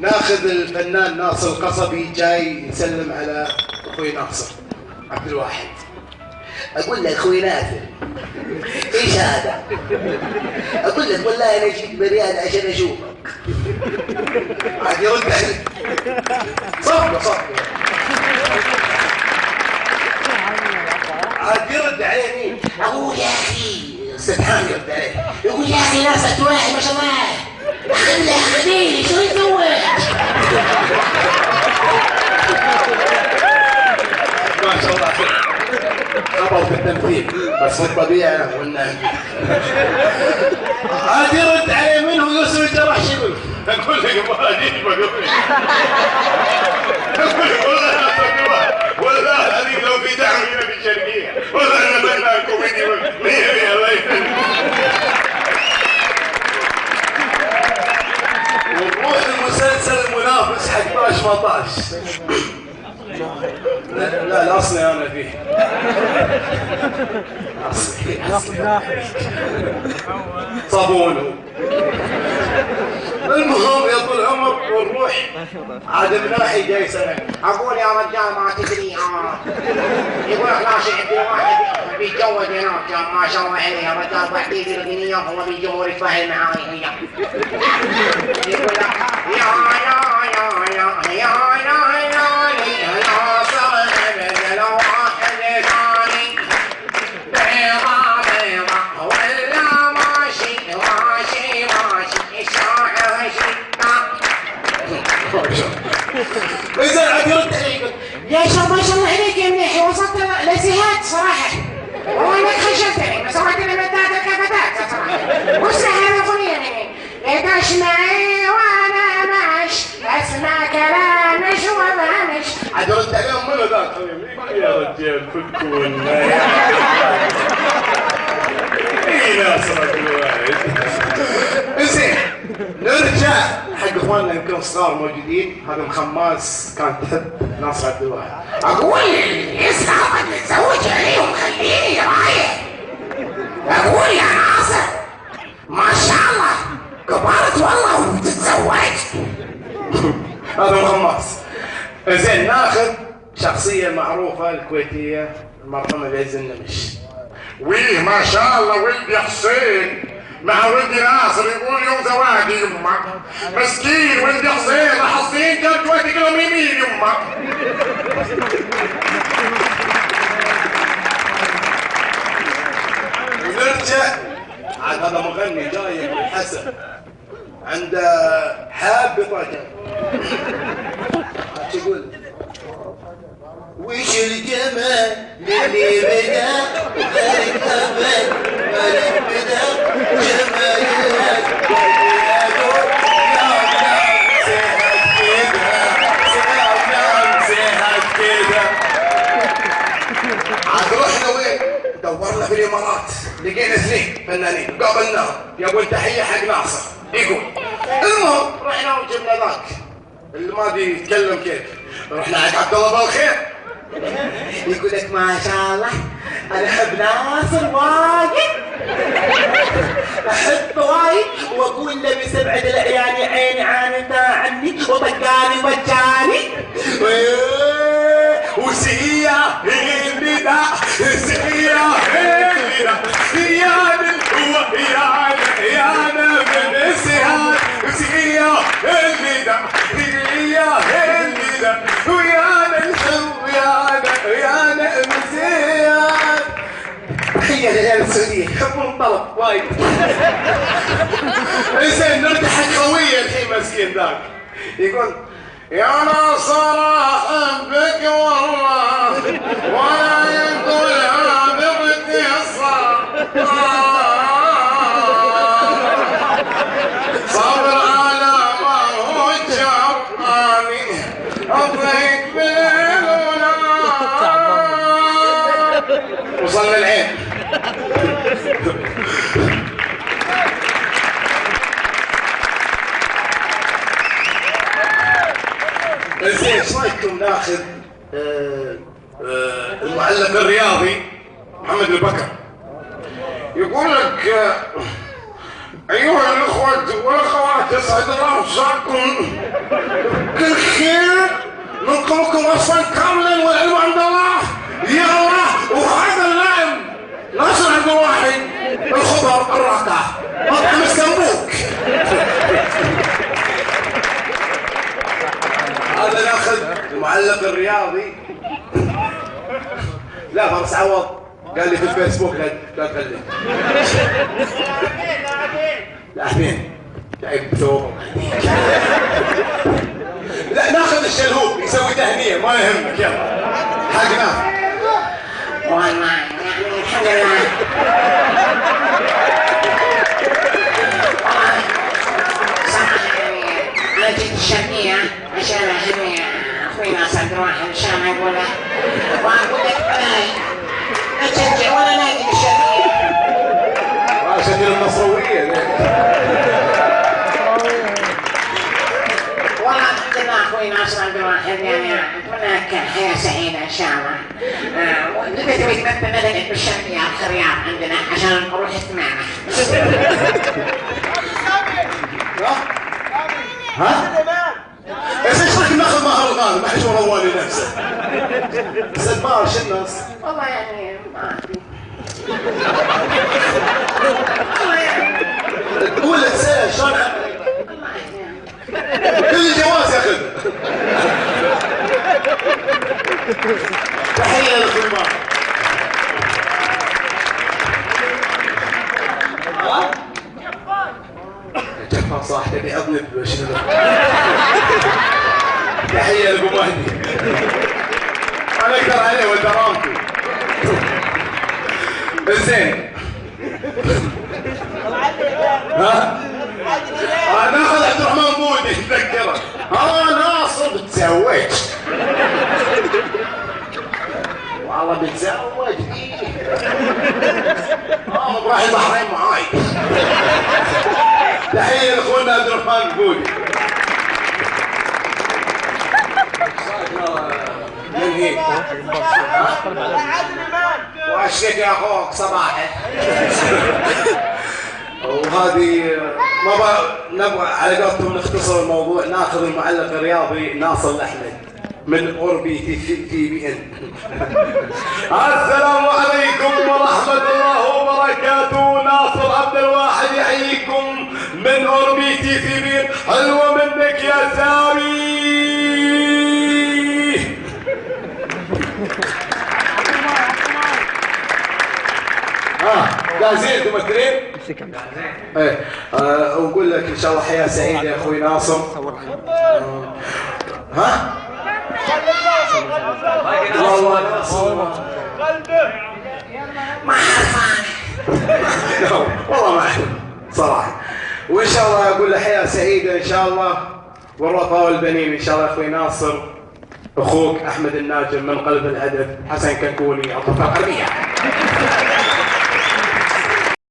ناخذ الفنان ناصر القصبي جاي يسلم على اخوي ناصر عبد الواحد. اقول لك اخوي ناصر ايش هذا؟ اقول لك والله انا جيت بالرياض عشان اشوفك. عاد يرد عليك. صفقه عاد يرد عليه مين؟ اقول يا اخي استاذ حامد يرد عليه يقول يا اخي ناصر واحد ما شاء الله خلى خليني شو يسوي؟ ما شاء الله خبر في التمثيل بس في الطبيعه قلنا. عاد يرد عليه من هو يوسف الجراح شو يقول؟ اقول لك ما ادري بقول لك والله هذه لو في دعم هنا في الشرقيه والله انا بنا كوميدي 100 الله يسلمك. ونروح المسلسل المنافس حق 18 لا الاصلي انا فيه اصلي صابونه. المهم يا طول العمر ونروح عاد مناحي جاي سنه. اقول يا رجال ما تدري يقول اخلاصي عندي واحد بيتجوز هناك ما شاء الله عليه يا رجال بعدين يلقيني هو بيجمهور يتفاهم معاي وياه. يقول يا ناصر ابن واحد ثاني بيضة بيضة ولا ماشي الشاعر شتا. اذا عاد يرد عليك يا شباب ما شاء الله عليك يا منيحي وصلت لزهاد صراحه والله انك خشبتني ما سويت لي مدات الكفتات صراحه. وش هذا الاغنيه يعني تشمعي وانا مش اسمع كلامش وبهمش. عاد يرد عليهم منو ذاك يا رجال فكونا اي ناصر الواحد. زين نرجع حق اخواننا يمكن صغار موجودين. هذا مخماس كانت تحب ناصر عبد الواحد. اقول يسمع نتزوج عليه وخليني رايح. اقول يا ناصر ما شاء الله كبرت والله وتتزوج. هذا مخماس. زين ناخذ شخصيه معروفه الكويتيه المرحومه بعز النمش. ويه ما شاء الله ولدي حسين مع ولدي ناصر يقول يوم زواجي يمه مسكين ولدي حسين حسين كان كويتي كلهم يمين يمه. ونرجع عاد هذا مغني جاي من الحسن عنده حابطه تقول وش الجمال اللي بدا ذلك ابد ملك بدا جمالك عاد رحنا وين؟ دورنا في الامارات لقينا اثنين فنانين قابلناهم يقول تحيه حق ناصر يقول. المهم رحنا وجبنا ذاك اللي ما ادري يتكلم كيف. رحنا حق عبد الله بالخير يقول لك ما شاء الله انا احب ناصر وايد احب وايد واقول له بسبعة الاعيان عيني عانتا عني وبقاني وجاني وسيا الندى سيا الندى يانا يانا من السهاد سيا الندى يا الندى ويانا الحب يانا مسياد. تحيه للعيال السعوديه يحبون طلب وايد. زين نرجع حق قويه الحين مسكين ذاك يقول يا ناصر احبك والله ولا يقول هذا بدي صبر على ما هو جراني اضيق بالولا. وصلنا العين. زين ايش رايكم ناخذ المعلق الرياضي محمد البكر يقول لك ايها الاخوه والاخوات تسعد روحكم. كل خير نطلبكم وصفا كاملا والعلم عند الله. يلا وهذا اللاعب ناصر عبد الواحد الخضر الرقع مطعم السمبوك. هذا ناخذ المعلق الرياضي. لا فارس عوض قال لي في الفيسبوك لا تخلي لاعبين لعب ثوب. لا ناخذ الشلهوب يسوي تهنئه ما يهمك. يلا حقنا والله يعني الحمد لله. صراحة يعني أنا جيت الشرقية عشان أهني أخوي ناصر عبد الواحد إن شاء الله يقول له وأقول لك لا تشجع ولا نادي بالشرقية. عشان النصروية. والله الحمد لله أخوي ناصر عبد الواحد يعني أتمنى لك حياة سعيدة إن شاء الله. ونبي تبي تمثل مدنك بالشرقية الخرياط عندنا عشان نروح اجتماعنا. ها؟ ايش رايك ناخذ مهرجان ما حد رواني نفسه. سلمان شو الناس؟ والله يعني ما أدري. والله يعني تقول لك سهل شلون والله يعني كل الجواز ياخذ. تحية للخدمة. جفان صح تبي اضرب شنو. تحية لابو مهدي. انا اقدر عليه والدرامتي. زين. ها؟ ناخذ عبد الرحمن بودي تذكره. ناصر بتزوج. والله بتزوج راح البحرين معاي. تحية لاخونا عبد الرحمن بودي. من هيك واشيك يا اخوك صباحي. وهذه ما نبغى على قولتهم نختصر الموضوع. ناخذ المعلق الرياضي ناصر الاحمد من اوربي تي بي ان. السلام عليكم ورحمه الله وبركاته. ناصر عبد الواحد يحييكم من اوربي تي بي ان. حلوه منك يا سامي. جاهزين تمثلين؟ ايه واقول لك ان شاء الله حياه سعيده يا اخوي ناصر. ها؟ والله ناصر ما أعرف أنا. والله ما اعرف صراحه. وان شاء الله اقول له حياه سعيده ان شاء الله والرفاه والبنين ان شاء الله. اخوي ناصر اخوك احمد الناجم من قلب الهدف حسن كنكوني الطفره القلبيه.